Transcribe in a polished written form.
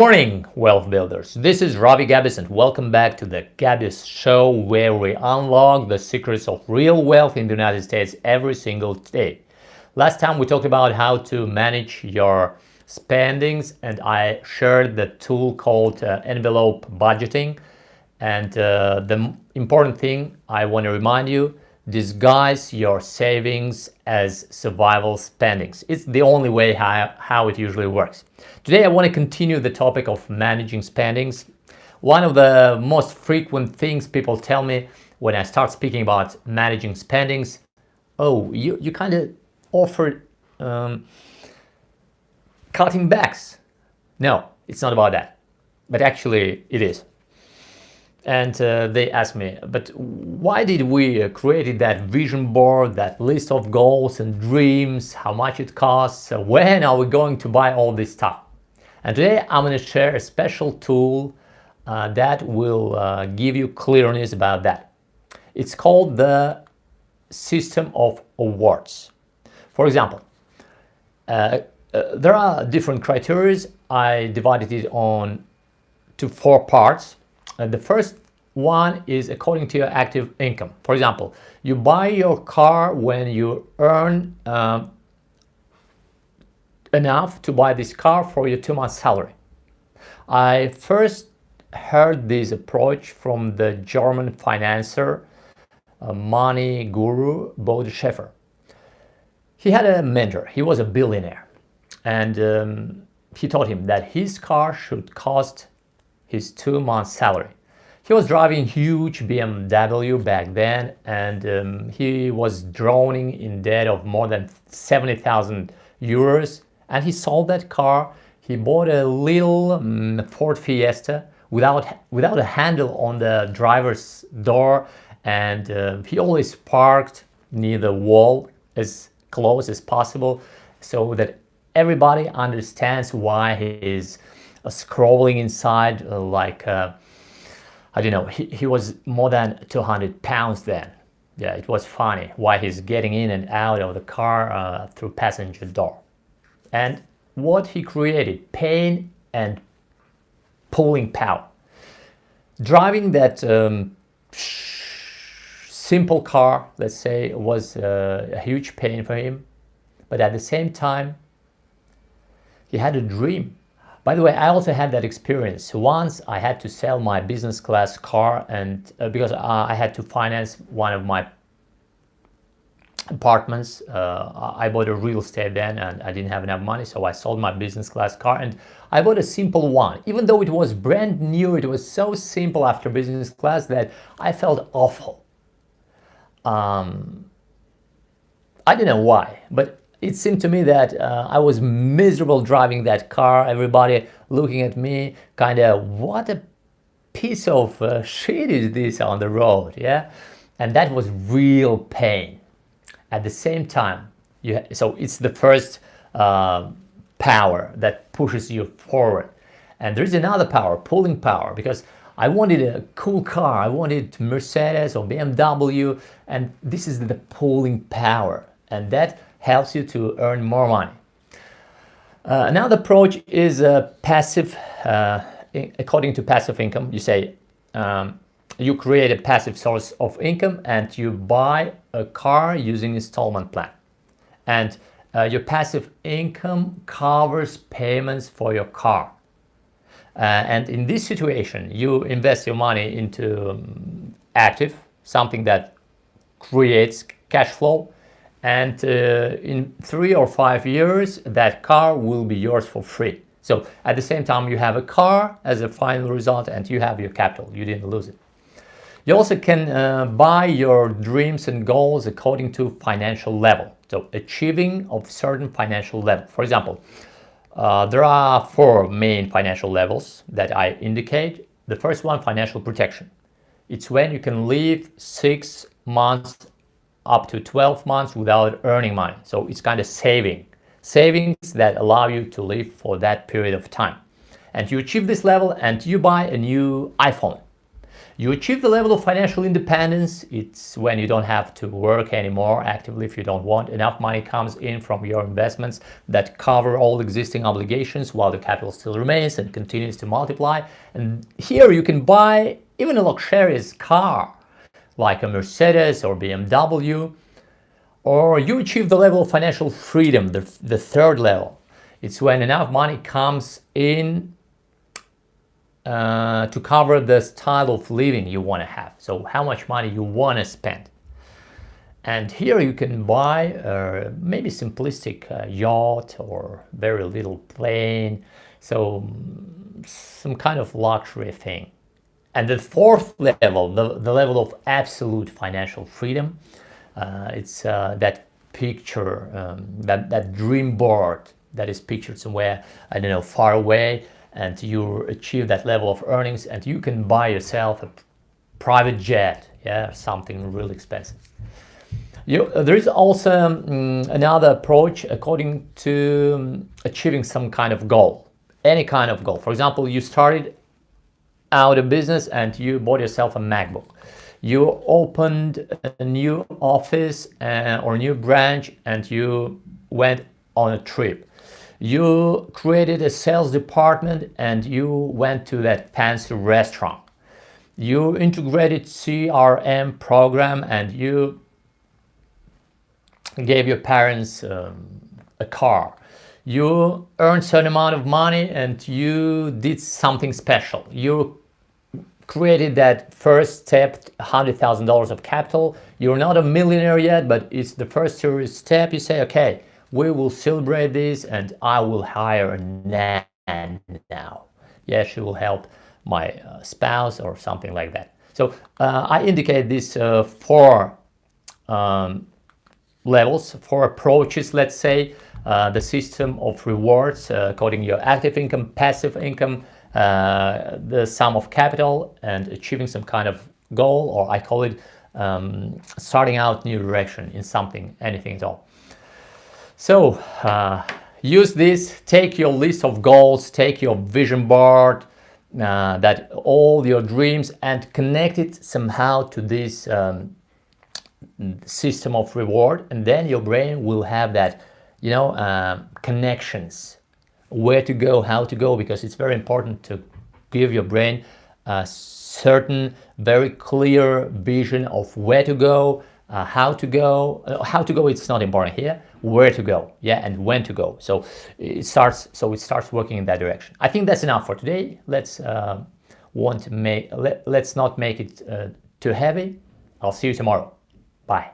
Morning, wealth builders. This is Ravi Gabis and welcome back to the Gabis Show, where we unlock the secrets of real wealth in the United States every single day. Last time we talked about how to manage your spendings, and I shared the tool called envelope budgeting. And the important thing I want to remind you, disguise your savings as survival spendings. It's the only way how it usually works. Today I want to continue the topic of managing spendings. One of the most frequent things people tell me when I start speaking about managing spendings, oh, you kind of offered cutting backs. No, it's not about that, but actually it is. And they asked me, but why did we create that vision board, that list of goals and dreams, how much it costs, when are we going to buy all this stuff? And today I'm going to share a special tool that will give you clearness about that. It's called the system of awards. For example, there are different criteria. I divided it to 4 parts. The first one is according to your active income. For example, you buy your car when you earn enough to buy this car for your 2 months salary. I first heard this approach from the German financier, money guru, Bodo Schäfer. He had a mentor. He was a billionaire, and he taught him that his car should cost his 2 months salary. He was driving huge BMW back then, and he was drowning in debt of more than 70,000 euros. And he sold that car. He bought a little Ford Fiesta without a handle on the driver's door, and he always parked near the wall as close as possible so that everybody understands why he is scrolling inside I don't know, he was more than 200 pounds then. Yeah, it was funny why he's getting in and out of the car through passenger door. And what he created, pain and pulling power. Driving that simple car, let's say, was a huge pain for him. But at the same time, he had a dream. By the way, I also had that experience. Once I had to sell my business class car, and because I had to finance one of my apartments. I bought a real estate then, and I didn't have enough money, so I sold my business class car, and I bought a simple one. Even though it was brand new, it was so simple after business class that I felt awful. I don't know why, but it seemed to me that I was miserable driving that car. Everybody looking at me, kind of, what a piece of shit is this on the road, yeah? And that was real pain. At the same time, so it's the first power that pushes you forward. And there's another power, pulling power, because I wanted a cool car. I wanted Mercedes or BMW, and this is the pulling power. And that helps you to earn more money. Another approach is passive. According to passive income, you say you create a passive source of income and you buy a car using installment plan. And your passive income covers payments for your car. And in this situation, you invest your money into active, something that creates cash flow. And in 3 or 5 years, that car will be yours for free. So at the same time, you have a car as a final result, and you have your capital. You didn't lose it. You also can buy your dreams and goals according to financial level. So achieving of certain financial level. For example, there are 4 main financial levels that I indicate. The first one, financial protection. It's when you can live 6 months up to 12 months without earning money. So it's kind of savings that allow you to live for that period of time. And you achieve this level and you buy a new iPhone. You achieve the level of financial independence. It's when you don't have to work anymore actively if you don't want. Enough money comes in from your investments that cover all existing obligations while the capital still remains and continues to multiply. And here you can buy even a luxurious car like a Mercedes or BMW. Or you achieve the level of financial freedom, the third level. It's when enough money comes in to cover the style of living you want to have. So how much money you want to spend. And here you can buy maybe simplistic yacht or very little plane. So some kind of luxury thing. And the fourth level, the level of absolute financial freedom, it's that picture, that dream board that is pictured somewhere, I don't know, far away, and you achieve that level of earnings and you can buy yourself a private jet, yeah, something really expensive. There is also another approach according to achieving some kind of goal, any kind of goal. For example, you started out a business and you bought yourself a MacBook. You opened a new office or new branch and you went on a trip. You created a sales department and you went to that fancy restaurant. You integrated CRM program and you gave your parents a car. You earned certain amount of money and you did something special. You created that first step, $100,000 of capital. You're not a millionaire yet, but it's the first serious step. You say, okay, we will celebrate this and I will hire a nanny now. Yeah, she will help my spouse or something like that. So I indicate these four levels, four approaches, let's say, the system of rewards, according to your active income, passive income, the sum of capital, and achieving some kind of goal, or I call it starting out new direction in something, anything at all. So use this, take your list of goals, take your vision board, that all your dreams, and connect it somehow to this system of reward, and then your brain will have that, connections, where to go, how to go, because it's very important to give your brain a certain very clear vision of where to go, how to go. How to go, it's not important here. Where to go, yeah, and when to go. So it starts working in that direction. I think that's enough for today. Let's not make it too heavy. I'll see you tomorrow. Bye.